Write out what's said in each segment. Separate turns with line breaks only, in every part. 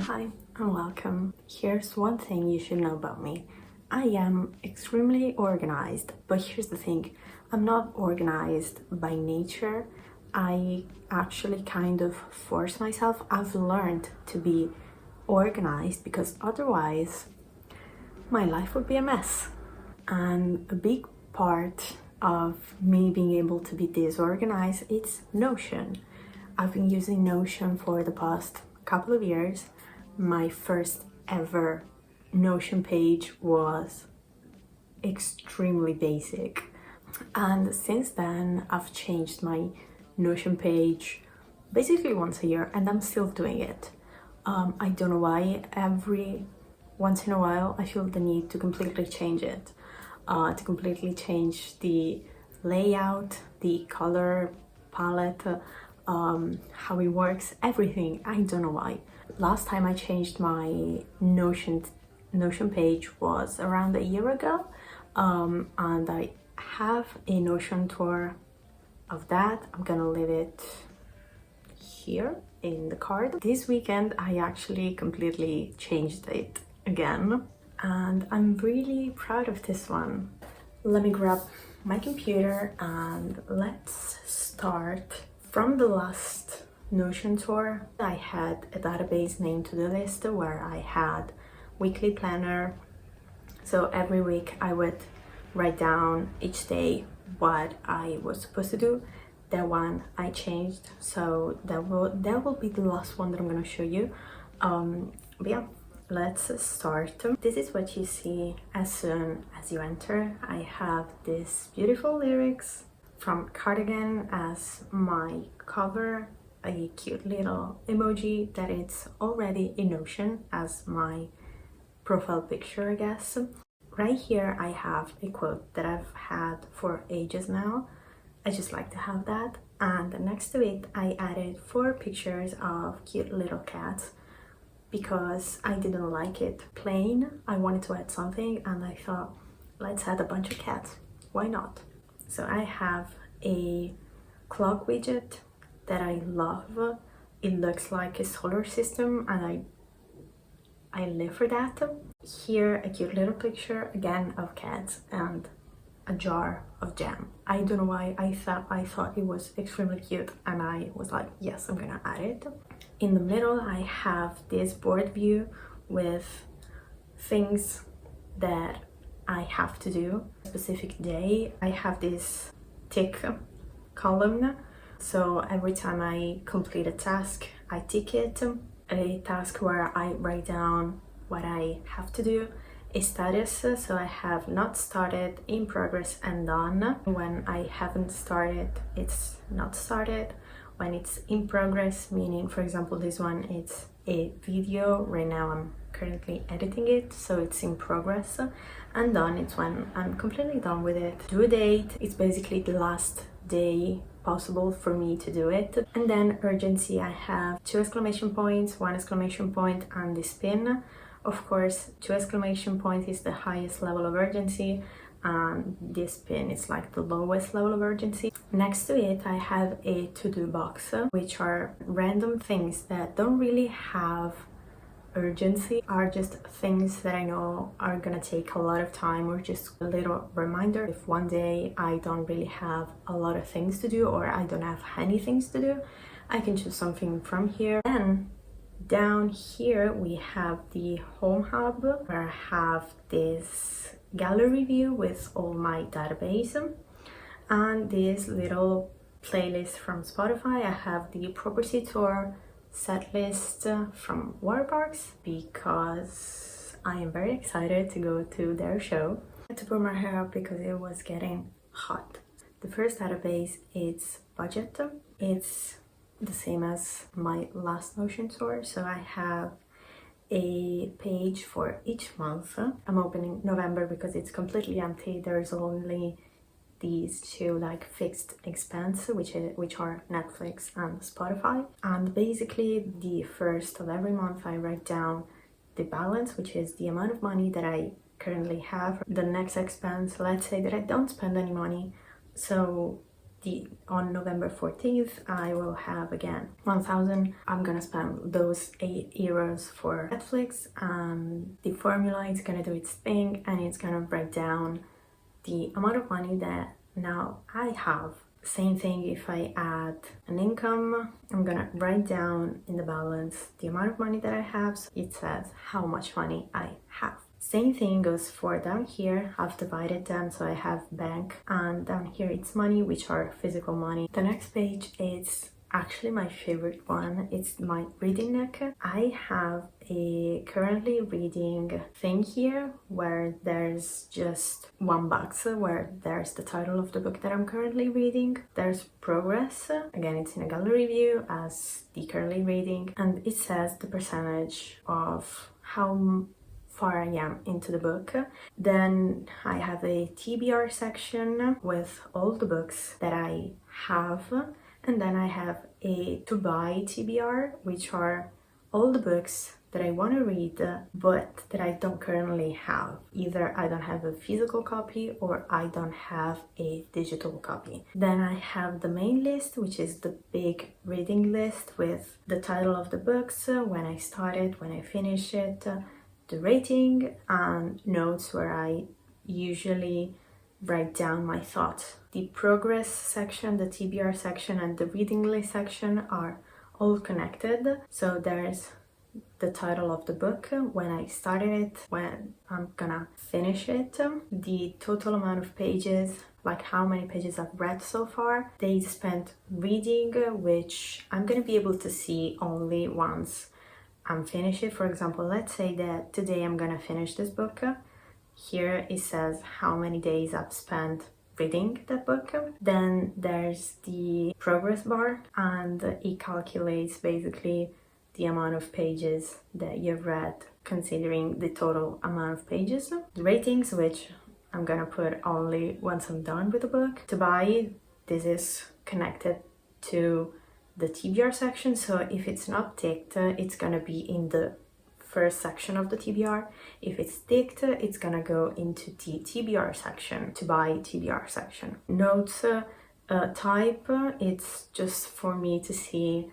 Hi and welcome. Here's one thing you should know about me. I am extremely organized, but here's the thing. I'm not organized by nature. I actually kind of force myself. I've learned to be organized because otherwise my life would be a mess. And a big part of me being able to be disorganized, it's Notion. I've been using Notion for the past couple of years. My first ever Notion page was extremely basic, and since then I've changed my Notion page basically once a year, and I'm still doing it. I don't know why. Every once in a while I feel the need to completely change it, to completely change the layout, the color palette, how it works, everything. I don't know why. Last time I changed my Notion page was around a year ago, and I have a Notion tour of that. I'm gonna leave it here in the card. This weekend I actually completely changed it again, and I'm really proud of this one. Let me grab my computer and let's start. From the last Notion tour, I had a database named To-Do List where I had weekly planner. So every week I would write down each day what I was supposed to do. That one I changed, so that will be the last one that I'm gonna show you. But yeah, let's start. This is what you see as soon as you enter. I have this beautiful lyrics from Cardigan as my cover, a cute little emoji that it's already in Notion as my profile picture, I guess. Right here I have a quote that I've had for ages now. I just like to have that, and next to it I added 4 pictures of cute little cats because I didn't like it plain. I wanted to add something and I thought, let's add a bunch of cats, why not? So I have a clock widget that I love. It looks like a solar system and I live for that. Here a cute little picture again of cats and a jar of jam. I don't know why, I thought it was extremely cute and I was like, yes, I'm gonna add it. In the middle I have this board view with things that I have to do a specific day. I have this tick column, so every time I complete a task I tick it. A task where I write down what I have to do. A status, so I have not started, in progress, and done. When I haven't started, it's not started. When it's in progress, meaning for example this one, it's a video. Right now I'm currently editing it, so it's in progress. And done, it's when I'm completely done with it. Due date, it's basically the last day possible for me to do it. And then urgency, I have 2 exclamation points, 1 exclamation point, and this pin. Of course, 2 exclamation points is the highest level of urgency, and this pin is like the lowest level of urgency. Next to it I have a to-do box, which are random things that don't really have urgency, are just things that I know are gonna take a lot of time, or just a little reminder. If one day I don't really have a lot of things to do, or I don't have any things to do, I can choose something from here. Then down here we have the home hub where I have this gallery view with all my database, and this little playlist from Spotify. I have the property tour set list from Waterparks because I am very excited to go to their show. I had to put my hair up because it was getting hot. The first database is budget. It's the same as my last Notion tour, so I have a page for each month. I'm opening November because it's completely empty. There's only these 2 like fixed expense, which are Netflix and Spotify. And basically the first of every month I write down the balance, which is the amount of money that I currently have. The next expense, let's say that I don't spend any money, so on November 14th, I will have again 1,000. I'm gonna spend those €8 for Netflix, and the formula is gonna do its thing, and it's gonna break down the amount of money that now I have. Same thing if I add an income, I'm gonna write down in the balance the amount of money that I have, so it says how much money I have. Same thing goes for down here. I've divided them, so I have bank, and down here it's money, which are physical money. The next page is actually my favorite one. It's my reading neck. I have a currently reading thing here where there's just one box where there's the title of the book that I'm currently reading. There's progress. Again, it's in a gallery view as the currently reading, and it says the percentage of how far I am into the book. Then I have a TBR section with all the books that I have, and then I have a to buy TBR, which are all the books that I want to read but that I don't currently have. Either I don't have a physical copy or I don't have a digital copy. Then I have the main list, which is the big reading list with the title of the books, when I started, when I finish it, the rating, and notes where I usually write down my thoughts. The progress section, the TBR section, and the reading list section are all connected. So there's the title of the book, when I started it, when I'm gonna finish it, the total amount of pages, like how many pages I've read so far, days spent reading, which I'm gonna be able to see only once I'm finished it. For example, let's say that today I'm gonna finish this book. Here it says how many days I've spent reading that book. Then there's the progress bar, and it calculates basically the amount of pages that you've read considering the total amount of pages. The ratings, which I'm gonna put only once I'm done with the book. To buy, this is connected to the TBR section, so if it's not ticked, it's gonna be in the first section of the TBR. If it's ticked, it's gonna go into the TBR section, to buy TBR section. Notes type, it's just for me to see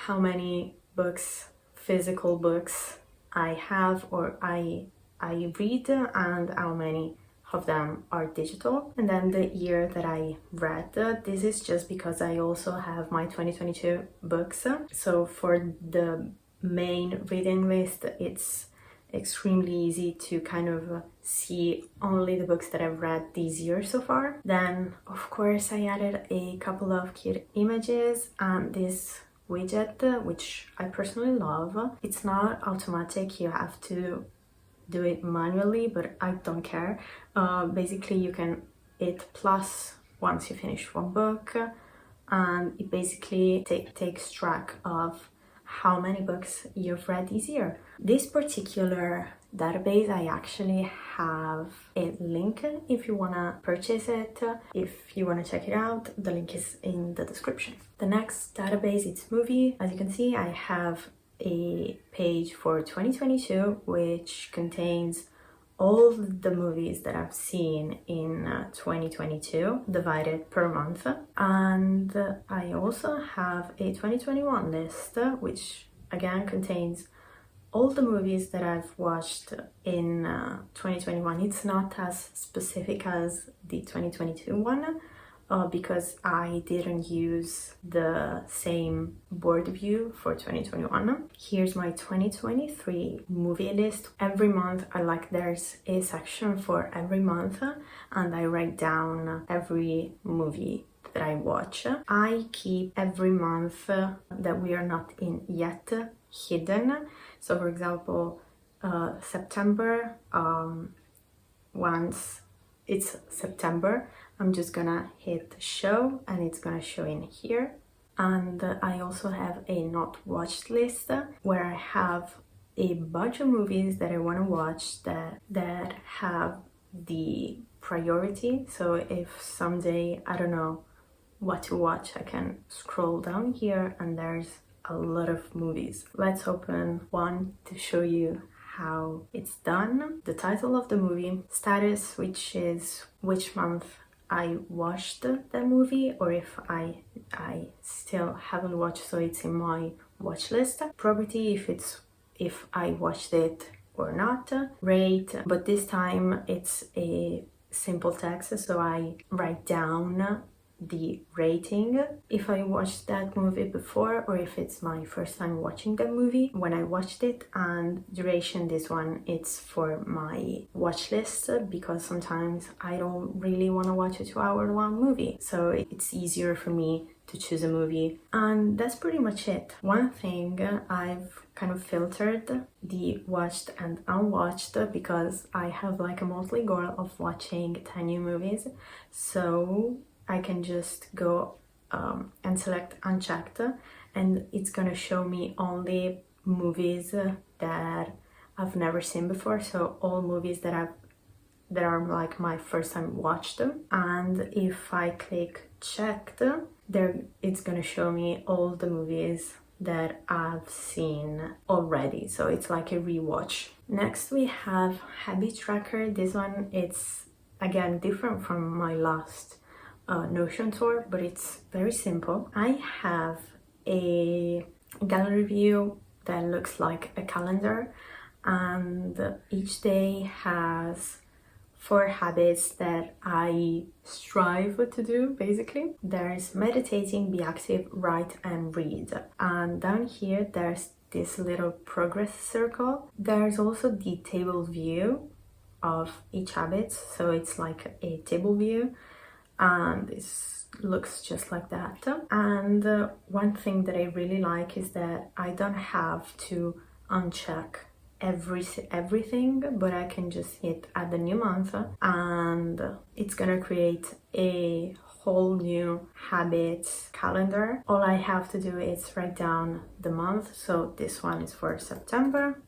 how many books, physical books I have or I read, and how many of them are digital. And then the year that I read, this is just because I also have my 2022 books. So for the main reading list, it's extremely easy to kind of see only the books that I've read this year so far. Then of course I added a couple of cute images and this widget, which I personally love. It's not automatic, you have to do it manually, but I don't care. Basically you can hit plus once you finish one book, and it basically takes track of how many books you've read this year. This particular database, I actually have a link if you want to purchase it. If you want to check it out, the link is in the description. The next database, it's movie. As you can see, I have a page for 2022 which contains all the movies that I've seen in 2022 divided per month, and I also have a 2021 list which again contains all the movies that I've watched in 2021. It's not as specific as the 2022 one because I didn't use the same board view for 2021. Here's my 2023 movie list. Every month there's a section for every month, and I write down every movie that I watch. I keep every month that we are not in yet hidden. So for example, September, once it's September, I'm just gonna hit show and it's gonna show in here. And I also have a not watched list where I have a bunch of movies that I want to watch that have the priority. So if someday I don't know what to watch, I can scroll down here and there's a lot of movies. Let's open one to show you how it's done. The title of the movie, status, which is which month I watched that movie or if I still haven't watched, so it's in my watch list. Property, if I watched it or not. Rate, but this time it's a simple text, so I write down the rating, if I watched that movie before or if it's my first time watching that movie, when I watched it. And duration, this one it's for my watch list because sometimes I don't really want to watch a 2-hour long movie, so it's easier for me to choose a movie. And that's pretty much it. One thing, I've kind of filtered the watched and unwatched because I have like a monthly goal of watching 10 new movies, so I can just go and select unchecked, and it's gonna show me only movies that I've never seen before, so all movies that are like my first time watched them. And if I click checked, there it's gonna show me all the movies that I've seen already, so it's like a rewatch. Next we have habit tracker. This one, it's again different from my last Notion tour, but it's very simple. I have a gallery view that looks like a calendar, and each day has 4 habits that I strive to do, basically. There's meditating, be active, write, and read. And down here, there's this little progress circle. There's also the table view of each habit, so it's like a table view, and this looks just like that. And one thing that I really like is that I don't have to uncheck everything, but I can just hit add the new month and it's gonna create a whole new habits calendar. All I have to do is write down the month, so this one is for September,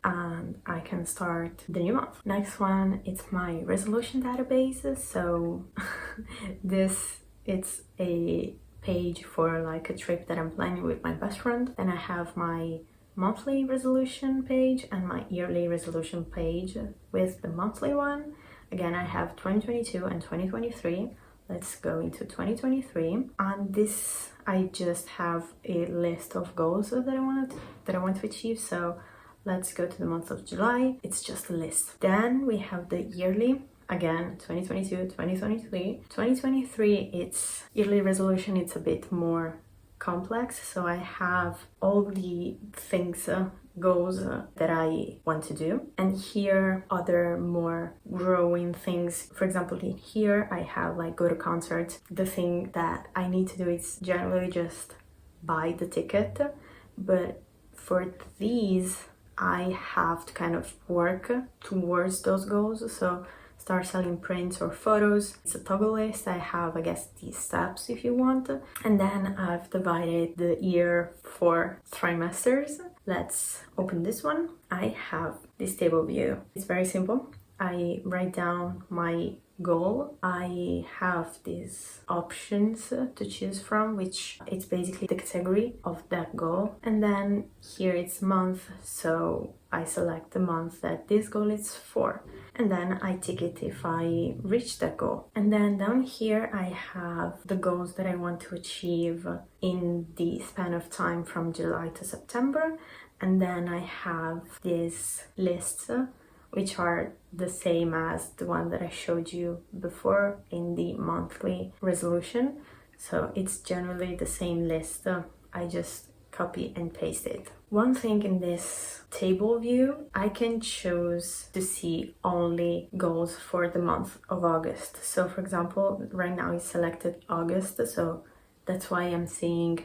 and I can start the new month. Next one, it's my resolution database. So it's a page for like a trip that I'm planning with my best friend. Then I have my monthly resolution page and my yearly resolution page. With the monthly one, again, I have 2022 and 2023. Let's go into 2023, and this, I just have a list of goals that I want to achieve. So let's go to the month of July. It's just a list. Then we have the yearly, again, 2022, 2023. 2023, it's yearly resolution. It's a bit more complex. So I have all the things, goals that I want to do. And here, other more growing things. For example, in here, I have like go to concerts. The thing that I need to do is generally just buy the ticket. But for these, I have to kind of work towards those goals. So start selling prints or photos. It's a toggle list. I have, I guess, these steps if you want. And then I've divided the year for trimesters. Let's open this one. I have this table view. It's very simple. I write down my goal. I have these options to choose from, which it's basically the category of that goal. And then here it's month, so I select the month that this goal is for, and then I tick it if I reach that goal. And then down here I have the goals that I want to achieve in the span of time from July to September. And then I have this list, which are the same as the one that I showed you before in the monthly resolution. So it's generally the same list. I just copy and paste it. One thing in this table view, I can choose to see only goals for the month of August. So for example, right now it's selected August, so that's why I'm seeing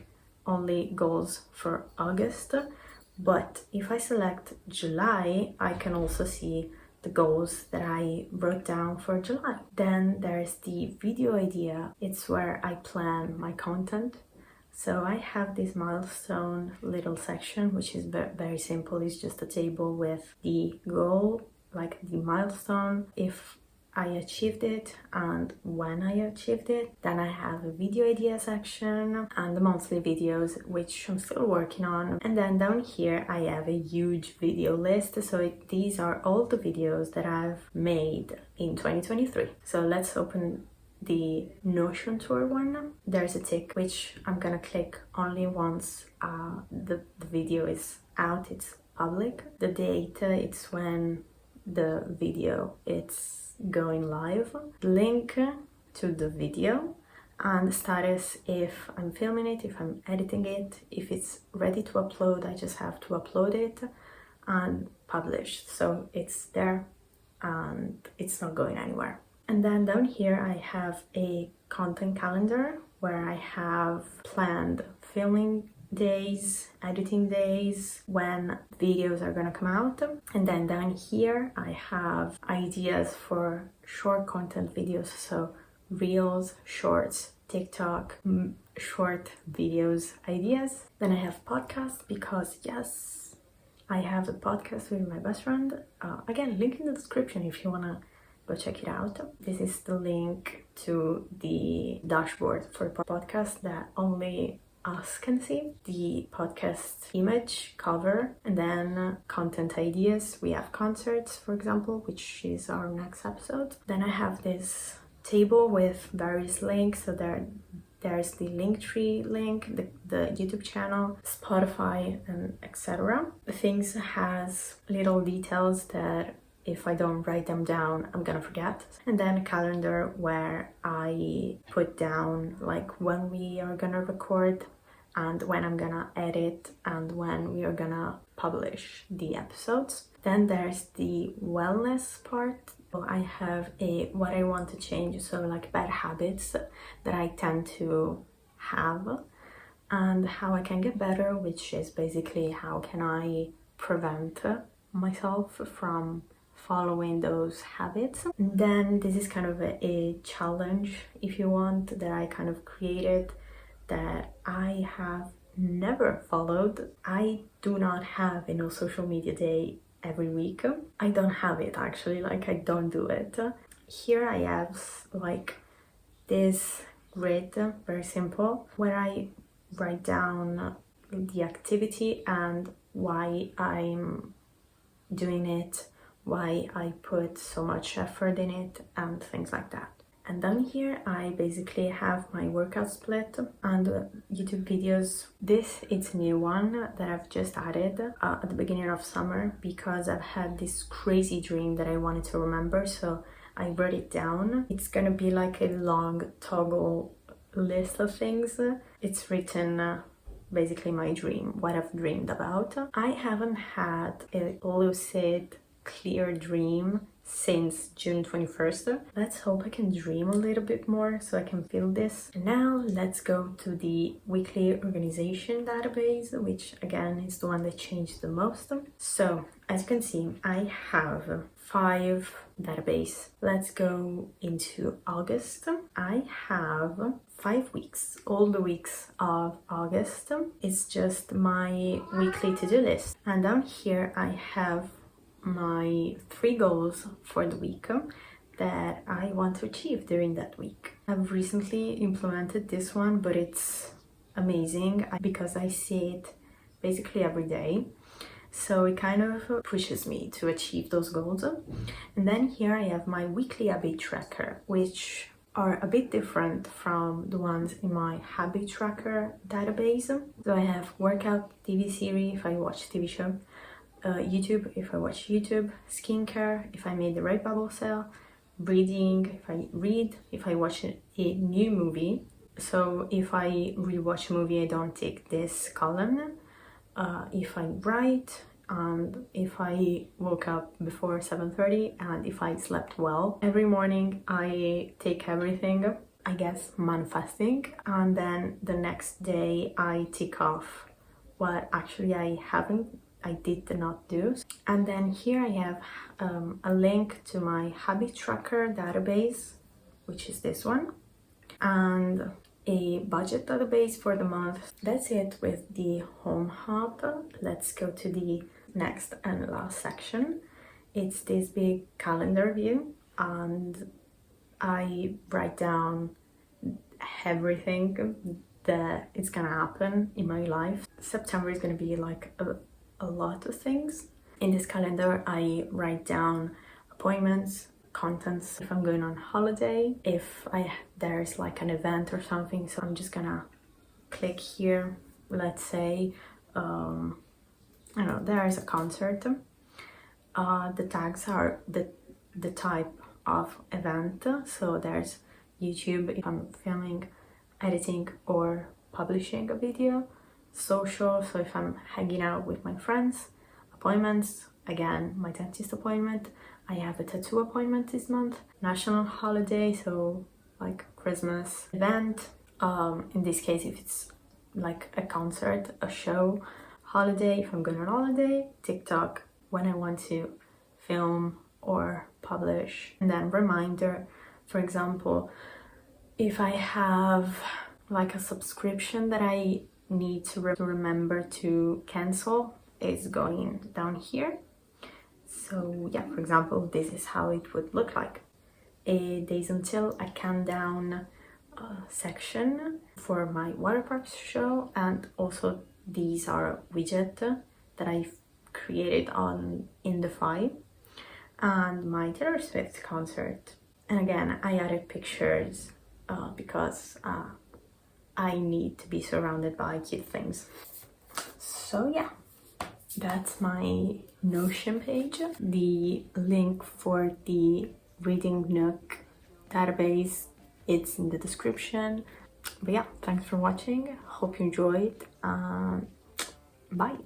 only goals for August. But if I select July, I can also see the goals that I wrote down for July. Then there's the video idea. It's where I plan my content. So I have this milestone little section, which is very simple. It's just a table with the goal, like the milestone. If I achieved it and when I achieved it. Then I have a video idea section and the monthly videos, which I'm still working on. And then down here I have a huge video list. So these are all the videos that I've made in 2023. So let's open the Notion tour one. There's a tick which I'm gonna click only once the video is out, it's public. The date, it's when the video it's going live, link to the video, and the status if I'm filming it, if I'm editing it, if it's ready to upload, I just have to upload it, and publish. So it's there and it's not going anywhere. And then down here I have a content calendar where I have planned filming days, editing days, when videos are gonna come out. And then down here I have ideas for short content videos, so reels, shorts, TikTok, short videos ideas. Then I have podcasts because yes, I have a podcast with my best friend. Again, link in the description if you wanna go check it out. This is the link to the dashboard for podcast that only us can see. The podcast image, cover, and then content ideas. We have concerts, for example, which is our next episode. Then I have this table with various links. So there's the Linktree link, the YouTube channel, Spotify, and etc. Things has little details that if I don't write them down, I'm gonna forget. And then a calendar where I put down like when we are gonna record and when I'm gonna edit and when we are gonna publish the episodes. Then there's the wellness part. So I have what I want to change, so like bad habits that I tend to have and how I can get better, which is basically how can I prevent myself from following those habits. And then this is kind of a challenge, if you want, that I kind of created that I have never followed. I do not have a no social media day every week. I don't have it actually, like I don't do it. Here I have like this grid, very simple, where I write down the activity and why I'm doing it, why I put so much effort in it, and things like that. And then here I basically have my workout split and YouTube videos. This it's a new one that I've just added at the beginning of summer because I've had this crazy dream that I wanted to remember, so I wrote it down. It's gonna be like a long toggle list of things. It's written basically my dream, what I've dreamed about. I haven't had a lucid, clear dream since June 21st. Let's hope I can dream a little bit more so I can feel this. And now let's go to the weekly organization database, which again is the one that changed the most. So as you can see, I have 5 database. Let's go into August. I have 5 weeks, all the weeks of August. It's just my weekly to-do list. And down here I have my 3 goals for the week that I want to achieve during that week. I've recently implemented this one, but it's amazing because I see it basically every day. So it kind of pushes me to achieve those goals. And then here I have my weekly habit tracker, which are a bit different from the ones in my habit tracker database. So I have workout, TV series if I watch TV show, YouTube if I watch YouTube, skincare if I made the right bubble cell, reading if I read, if I watch a new movie. So if I rewatch a movie, I don't tick this column. If I write, and if I woke up before 7:30, and if I slept well. Every morning I take everything, I guess manifesting, and then the next day I tick off what actually I did not do. And then here I have a link to my habit tracker database, which is this one, and a budget database for the month. That's it with the home hub. Let's go to the next and last section. It's this big calendar view. and I write down everything that is gonna happen in my life. September is gonna be like a lot of things. In this calendar, I write down appointments, contents, if I'm going on holiday, if there's like an event or something. So I'm just gonna click here, let's say, I don't know, there is a concert. The tags are the type of event. So there's YouTube if I'm filming, editing or publishing a video, social, so if I'm hanging out with my friends, appointments, again, my dentist appointment, I have a tattoo appointment this month, national holiday, so like Christmas event, in this case if it's like a concert, a show, holiday, if I'm going on holiday, TikTok, when I want to film or publish, and then reminder, for example, if I have like a subscription that I need to remember to cancel, is going down here. So yeah, for example, this is how it would look like. A days until a countdown section for my water parks show, and also these are widgets that I've created in the file, and my Taylor Swift concert. And again, I added pictures because I need to be surrounded by cute things. So yeah, that's my Notion page. The link for the Reading Nook database, it's in the description. But yeah, thanks for watching. Hope you enjoyed. Bye.